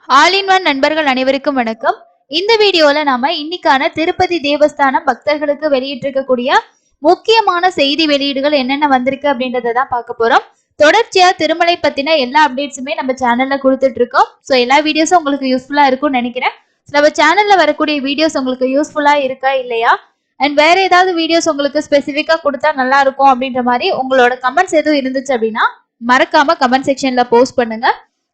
All in one நண்பர்கள் அனைவருக்கும் வணக்கம். இந்த வீடியோல நாம இன்னைக்கான திருப்பதி தேவஸ்தானம் பக்தர்களுக்கு வெளியிட்டிருக்கக்கூடிய முக்கியமான செய்தி வெளியீடுகள் என்னென்ன வந்திருக்கு அப்படின்றத தான் பார்க்க போறோம். தொடர்ச்சியா திருமலை பத்தின எல்லா அப்டேட்ஸுமே நம்ம சேனல்ல கொடுத்துட்டு இருக்கோம். ஸோ எல்லா வீடியோஸும் உங்களுக்கு யூஸ்ஃபுல்லா இருக்கும்னு நினைக்கிறேன். நம்ம சேனல்ல வரக்கூடிய வீடியோஸ் உங்களுக்கு யூஸ்ஃபுல்லா இருக்கா இல்லையா, அண்ட் வேற ஏதாவது வீடியோஸ் உங்களுக்கு ஸ்பெசிஃபிக்கா கொடுத்தா நல்லா இருக்கும் அப்படின்ற மாதிரி உங்களோட கமெண்ட்ஸ் எதுவும் இருந்துச்சு அப்படின்னா மறக்காம கமெண்ட் செக்ஷன்ல போஸ்ட் பண்ணுங்க.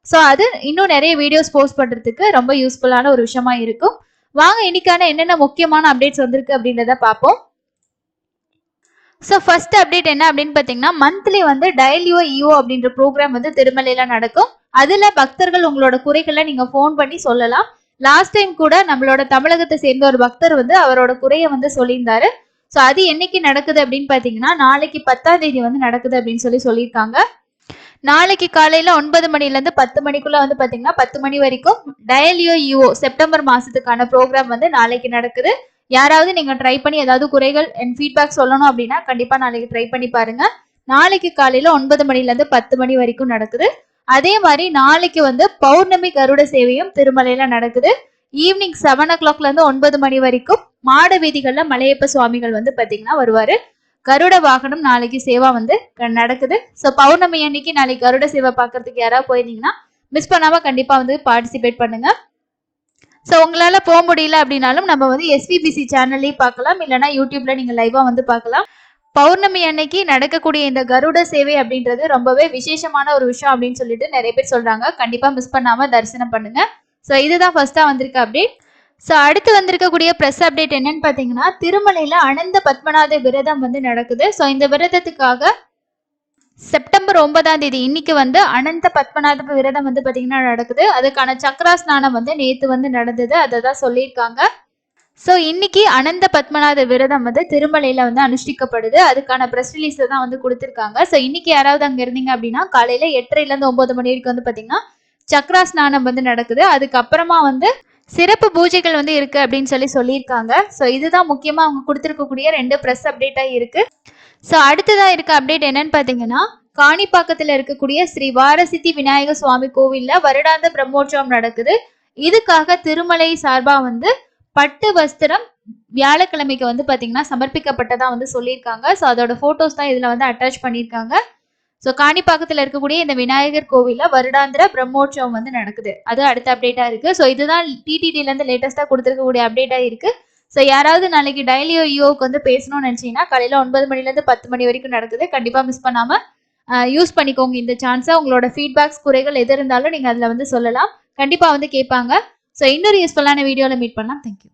ஸோ அது இன்னும் நிறைய வீடியோஸ் போஸ்ட் பண்றதுக்கு ரொம்ப யூஸ்ஃபுல்லான ஒரு விஷயமா இருக்கும். வாங்க இன்னைக்கான என்னென்ன முக்கியமான அப்டேட்ஸ் வந்திருக்கு அப்படின்றத பார்ப்போம். ஸோ ஃபர்ஸ்ட் அப்டேட் என்ன அப்படின்னு பார்த்தீங்கன்னா, மந்த்லி வந்து டயலியோ இஓ அப்படின்ற ப்ரோக்ராம் வந்து திருமலையில நடக்கும். அதுல பக்தர்கள் உங்களோட குறைகளை நீங்க ஃபோன் பண்ணி சொல்லலாம். லாஸ்ட் டைம் கூட நம்மளோட தமிழகத்தை சேர்ந்த ஒரு பக்தர் வந்து அவரோட குறையை வந்து சொல்லியிருந்தாரு. ஸோ அது என்னைக்கு நடக்குது அப்படின்னு பார்த்தீங்கன்னா, நாளைக்கு 10ஆம் தேதி வந்து நடக்குது அப்படின்னு சொல்லியிருக்காங்க. நாளைக்கு காலையில 9 மணில இருந்து 10 மணிக்குள்ள வந்து பாத்தீங்கன்னா 10 மணி வரைக்கும் டயலியோ இஓ செப்டம்பர் மாசத்துக்கான ப்ரோக்ராம் வந்து நாளைக்கு நடக்குது. யாராவது நீங்க ட்ரை பண்ணி ஏதாவது குறைகள் அண்ட் ஃபீட்பேக் சொல்லணும் அப்படின்னா கண்டிப்பா நாளைக்கு ட்ரை பண்ணி பாருங்க. நாளைக்கு காலையில 9 மணில இருந்து 10 மணி வரைக்கும் நடக்குது. அதே மாதிரி நாளைக்கு வந்து பௌர்ணமி கருட சேவையும் திருமலையில நடக்குது. ஈவினிங் 7 o'clockல இருந்து 9 மணி வரைக்கும் மாட வீதிகள்ல மலையப்ப சுவாமிகள் வந்து பாத்தீங்கன்னா வருவாரு. கருட வாகனம் நாளைக்கு சேவா வந்து நடக்குது. ஸோ பௌர்ணமி அன்னைக்கு நாளைக்கு கருட சேவை பார்க்கறதுக்கு யாராவது போயிருந்தீங்கன்னா மிஸ் பண்ணாம கண்டிப்பா வந்து பார்ட்டிசிபேட் பண்ணுங்க. ஸோ உங்களால போக முடியல அப்படின்னாலும் நம்ம வந்து எஸ்விபிசி சேனல்லையும் பார்க்கலாம், இல்லைன்னா யூடியூப்ல நீங்க லைவா வந்து பார்க்கலாம். பௌர்ணமி அன்னைக்கு நடக்கக்கூடிய இந்த கருட சேவை அப்படின்றது ரொம்பவே விசேஷமான ஒரு விஷயம் அப்படின்னு சொல்லிட்டு நிறைய பேர் சொல்றாங்க. கண்டிப்பா மிஸ் பண்ணாம தரிசனம் பண்ணுங்க. ஸோ இதுதான் ஃபர்ஸ்டா வந்திருக்க அப்டேட். ஸோ அடுத்து வந்திருக்கக்கூடிய ப்ரெஸ் அப்டேட் என்னன்னு பார்த்தீங்கன்னா, திருமலையில அனந்த பத்மநாத விரதம் வந்து நடக்குது. ஸோ இந்த விரதத்துக்காக செப்டம்பர் 9ஆம் தேதி இன்னைக்கு வந்து அனந்த பத்மநாத விரதம் வந்து பார்த்தீங்கன்னா நடக்குது. அதுக்கான சக்கரா ஸ்நானம் வந்து நேற்று வந்து நடந்தது, அதை தான் சொல்லியிருக்காங்க. ஸோ இன்னைக்கு அனந்த பத்மநாத விரதம் வந்து திருமலையில வந்து அனுஷ்டிக்கப்படுது. அதுக்கான ப்ரெஸ் ரிலீஸ் தான் வந்து கொடுத்துருக்காங்க. ஸோ இன்னைக்கு யாராவது அங்கே இருந்தீங்க அப்படின்னா காலையில 8:30 9 மணி வரைக்கும் வந்து பார்த்தீங்கன்னா சக்கரா ஸ்நானம் வந்து நடக்குது. அதுக்கப்புறமா வந்து சிறப்பு பூஜைகள் வந்து இருக்கு அப்படின்னு சொல்லியிருக்காங்க. ஸோ இதுதான் முக்கியமா அவங்க கொடுத்துருக்கக்கூடிய 2 ப்ரெஸ் அப்டேட்டா இருக்கு. ஸோ அடுத்ததான் இருக்க அப்டேட் என்னன்னு பார்த்தீங்கன்னா, காணிப்பாக்கத்தில் இருக்கக்கூடிய ஸ்ரீ வாரசித்தி விநாயக சுவாமி கோவில்ல வருடாந்த பிரம்மோற்சவம் நடக்குது. இதுக்காக திருமலை சார்பா வந்து பட்டு வஸ்திரம் வியாழக்கிழமைக்கு வந்து பாத்தீங்கன்னா சமர்ப்பிக்கப்பட்டதா வந்து சொல்லியிருக்காங்க. ஸோ அதோட போட்டோஸ் தான் இதுல வந்து அட்டாச் பண்ணியிருக்காங்க. ஸோ காணிப்பாக்கத்தில் இருக்கக்கூடிய இந்த விநாயகர் கோவில்ல வருடாந்திர பிரம்மோற்சவம் வந்து நடக்குது. அது அடுத்த அப்டேட்டா இருக்கு. ஸோ இதுதான் டிடிடில இருந்து லேட்டஸ்டா கொடுத்துருக்கக்கூடிய அப்டேட்டா இருக்கு. ஸோ யாராவது நாளைக்கு டயலியோ இஓக்கு வந்து பேசணும்னு நினைச்சீங்கன்னா காலையில 9 மணில இருந்து 10 மணி வரைக்கும் நடக்குது. கண்டிப்பா மிஸ் பண்ணாம யூஸ் பண்ணிக்கோங்க இந்த சான்ஸை. உங்களோட ஃபீட்பேக்ஸ் குறைகள் எது இருந்தாலும் நீங்க அதுல வந்து சொல்லலாம். கண்டிப்பா வந்து கேட்பாங்க. ஸோ இன்னொரு யூஸ்ஃபுல்லான வீடியோல மீட் பண்ணலாம். தேங்க்யூ.